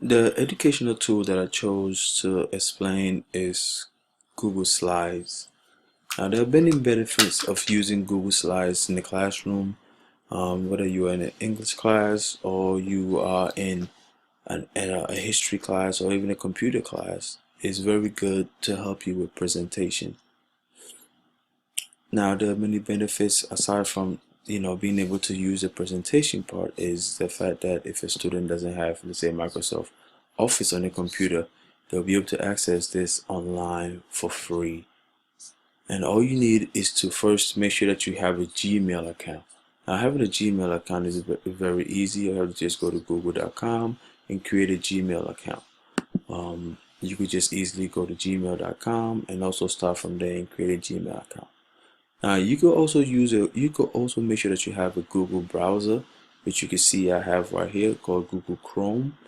The educational tool that I chose to explain is Google Slides. Now, there are many benefits of using Google Slides in the classroom, whether you are in an English class or you are in a history class or even a computer class. It's very good to help you with presentation. Now, there are many benefits aside from being able to use the presentation part is the fact that if a student doesn't have, let's say, Microsoft Office on a computer, they'll be able to access this online for free. And all you need is to first make sure that you have a Gmail account. Now, having a Gmail account is very easy. You have to just go to google.com and create a Gmail account. You could just easily go to gmail.com and also start from there and create a Gmail account. Now you could also make sure that you have a Google browser, which you can see I have right here called Google Chrome.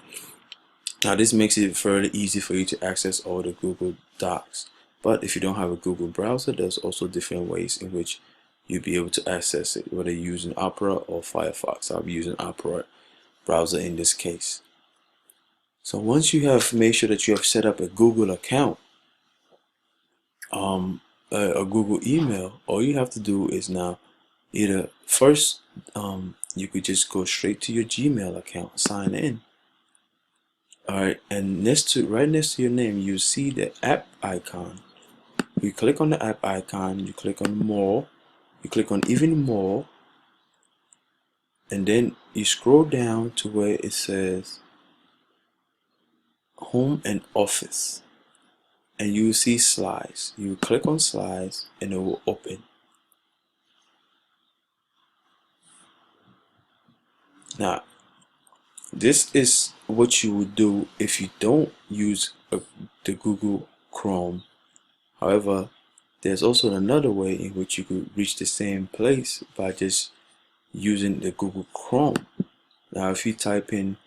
Now this makes it fairly easy for you to access all the Google Docs. But if you don't have a Google browser, there's also different ways in which you'll be able to access it, whether you're using Opera or Firefox. I'll be using Opera browser in this case. So once you have made sure that you have set up a Google account, a Google email, all you have to do is now either first you could just go straight to your Gmail account, sign in. Alright, and right next to your name you see the app icon. You click on the app icon, you click on more, you click on even more, and then you scroll down to where it says home and office, and you see slides. You click on slides and it will open. Now this is what you would do if you don't use the Google Chrome. However, there's also another way in which you could reach the same place by just using the Google Chrome. Now if you type in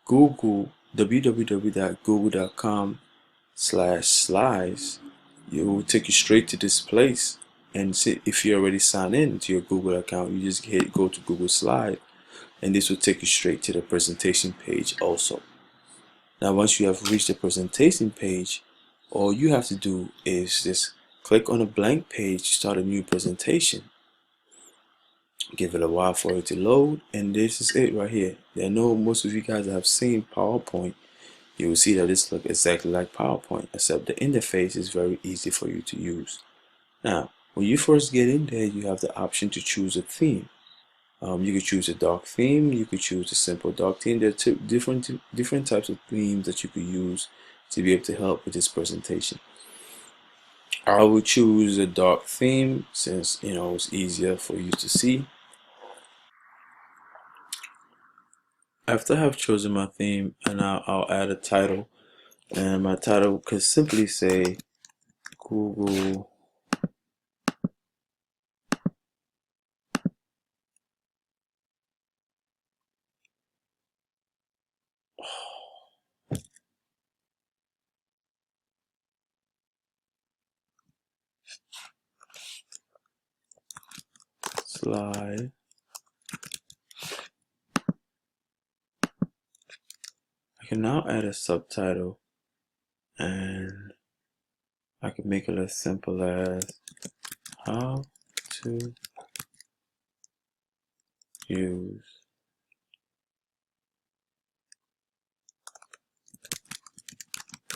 Google www.google.com/slides, it will take you straight to this place. And see, if you already signed in to your Google account, you just go to Google Slide, and this will take you straight to the presentation page also. Now once you have reached the presentation page, all you have to do is just click on a blank page to start a new presentation. Give it a while for it to load, and this is it right here. I know most of you guys have seen PowerPoint. You will see that this looks exactly like PowerPoint, except the interface is very easy for you to use. Now when you first get in there, you have the option to choose a theme. You could choose a dark theme, you could choose a simple dark theme. There are two different types of themes that you could use to be able to help with this presentation. I will choose a dark theme since it's easier for you to see. After I have chosen my theme, and I'll add a title, and my title could simply say Google Slide. I can now add a subtitle, and I can make it as simple as how to use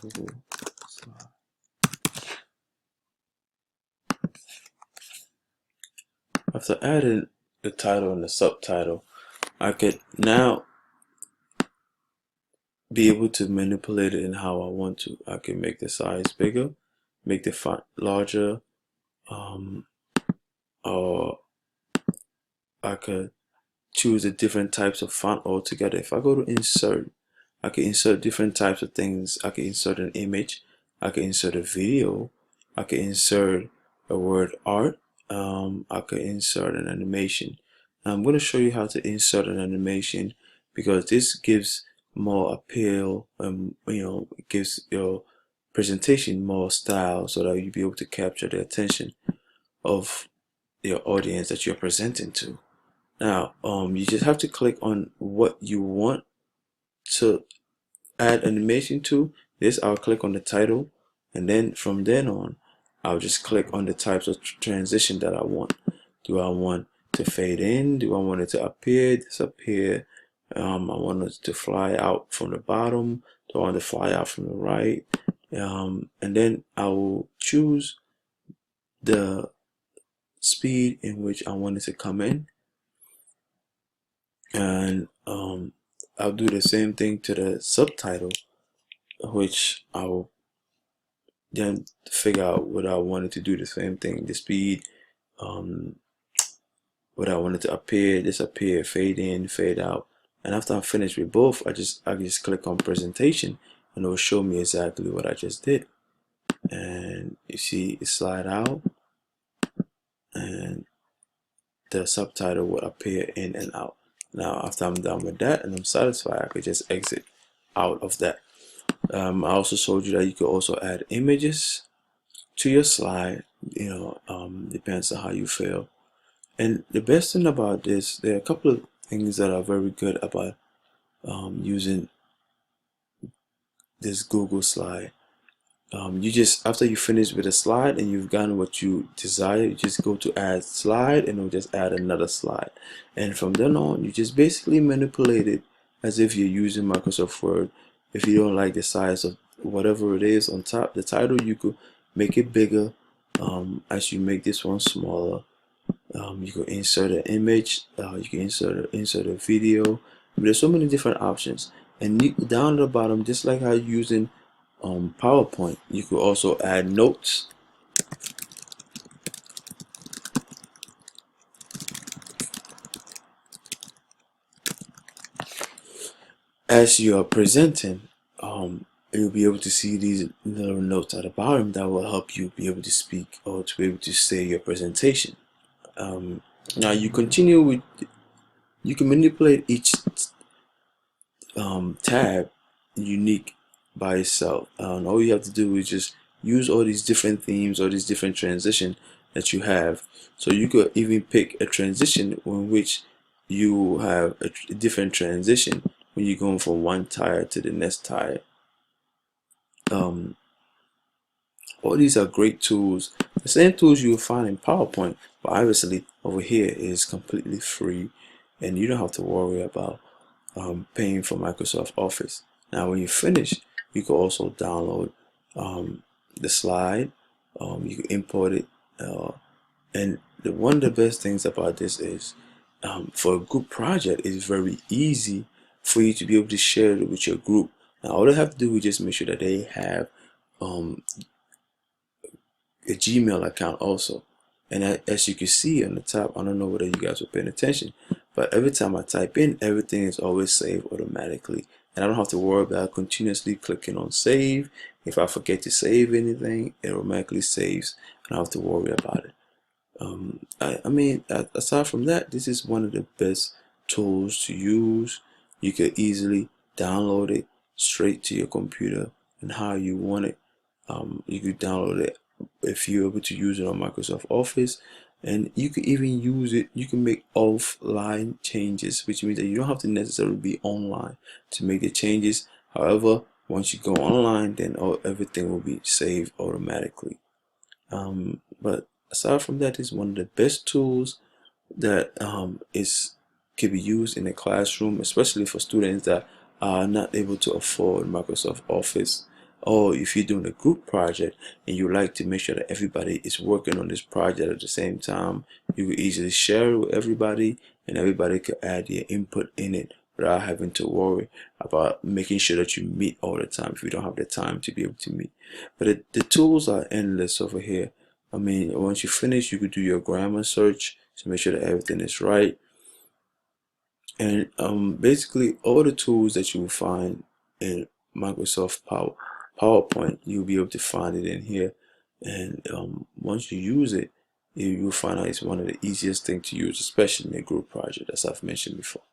Google Slide. After adding the title and the subtitle, I could now be able to manipulate it in how I want to. I can make the size bigger, make the font larger, or I could choose the different types of font altogether. If I go to insert, I can insert different types of things. I can insert an image, I can insert a video, I can insert a word art, I could insert an animation. Now I'm going to show you how to insert an animation, because this gives more appeal, and it gives your presentation more style, so that you'll be able to capture the attention of your audience that you're presenting to. Now you just have to click on what you want to add animation to this, I'll click on the title, and then from then on, I'll just click on the types of transition that I want. Do I want to fade in? Do I want it to appear, disappear? I want it to fly out from the bottom. Do I want to fly out from the right? And then I will choose the speed in which I want it to come in, and I'll do the same thing to the subtitle, which I'll then figure out what I wanted to do the same thing, the speed, what I wanted to appear, disappear, fade in, fade out. And after I'm finished with both, I just click on presentation, and it will show me exactly what I just did. And you see it slide out, and the subtitle will appear in and out. Now after I'm done with that and I'm satisfied, I could just exit out of that. I also showed you that you could also add images to your slide. Depends on how you feel. And the best thing about this, there are a couple of things that are very good about using this Googleslide. You just, after you finish with a slide and you've gotten what you desire, you just go to add slide, and it'll just add another slide. And from then on, you just basically manipulate it as if you're using Microsoft Word. If you don't like the size of whatever it is on top, the title, you could make it bigger. As you make this one smaller, you can insert an image, you can insert a video. There's so many different options. And down at the bottom, just like how you're using PowerPoint, you could also add notes. As you are presenting, you'll be able to see these little notes at the bottom that will help you be able to speak or to be able to say your presentation. Now you can manipulate each tab unique by itself. All you have to do is just use all these different themes or these different transition that you have. So you could even pick a transition in which you have a different transition when you're going from one tire to the next tire. All these are great tools, the same tools you will find in PowerPoint, but obviously over here is completely free, and you don't have to worry about paying for Microsoft Office. Now when you finish, you can also download the slide, you can import it, and one of the best things about this is for a group project, it's very easy for you to be able to share it with your group. Now all they have to do is just make sure that they have a Gmail account also. And as you can see on the top, I don't know whether you guys were paying attention, but every time I type in, everything is always saved automatically, and I don't have to worry about continuously clicking on save. If I forget to save anything, it automatically saves, and I don't have to worry about it. I mean, aside from that, this is one of the best tools to use. You could easily download it straight to your computer and how you want it. You could download it if you're able to use it on Microsoft Office, and you can even use it, you can make offline changes, which means that you don't have to necessarily be online to make the changes. However, once you go online, then everything will be saved automatically. But aside from that, it's one of the best tools that can be used in a classroom, especially for students that are not able to afford Microsoft Office. Or if you're doing a group project and you like to make sure that everybody is working on this project at the same time, you can easily share it with everybody, and everybody can add their input in it without having to worry about making sure that you meet all the time if you don't have the time to be able to meet. But the tools are endless over here. I mean, once you finish, you could do your grammar search to make sure that everything is right. And basically all the tools that you will find in Microsoft PowerPoint, you'll be able to find it in here. And once you use it, you'll find out it's one of the easiest things to use, especially in a group project, as I've mentioned before.